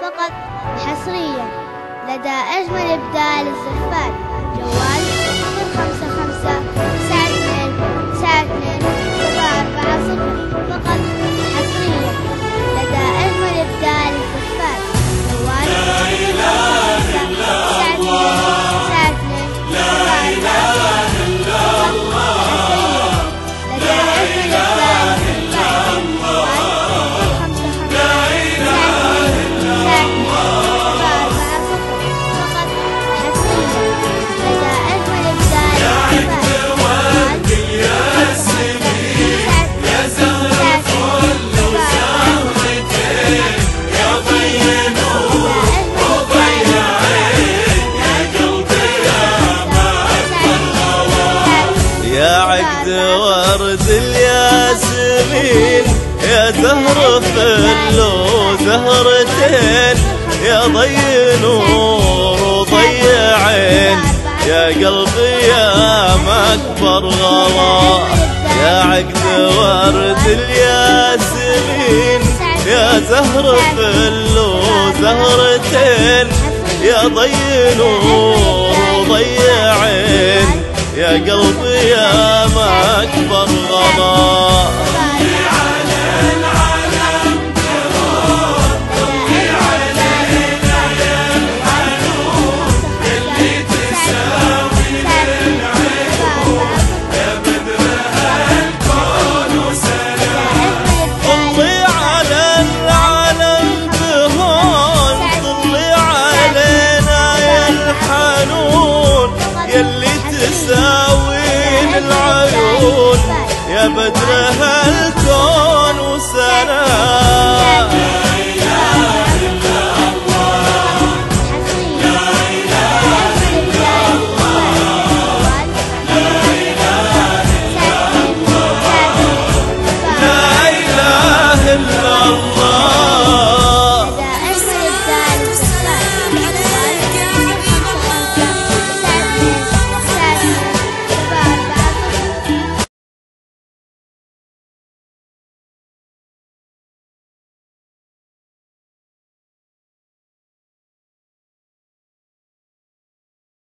فقط وحصريا لدى أجمل إبدال الزفات. جوال 055 92 92 فقط وحصريا لدى أجمل إبدال الزفات. جوال عقد ورد الياسمين يا زهر فل وزهرتين يا ضي نور وضي عين يا قلبي يا مكبر غلا. يا عقد ورد الياسمين يا زهر فل وزهرتين يا ضي نور وضي عين يا قلبي يا مكبر غلا.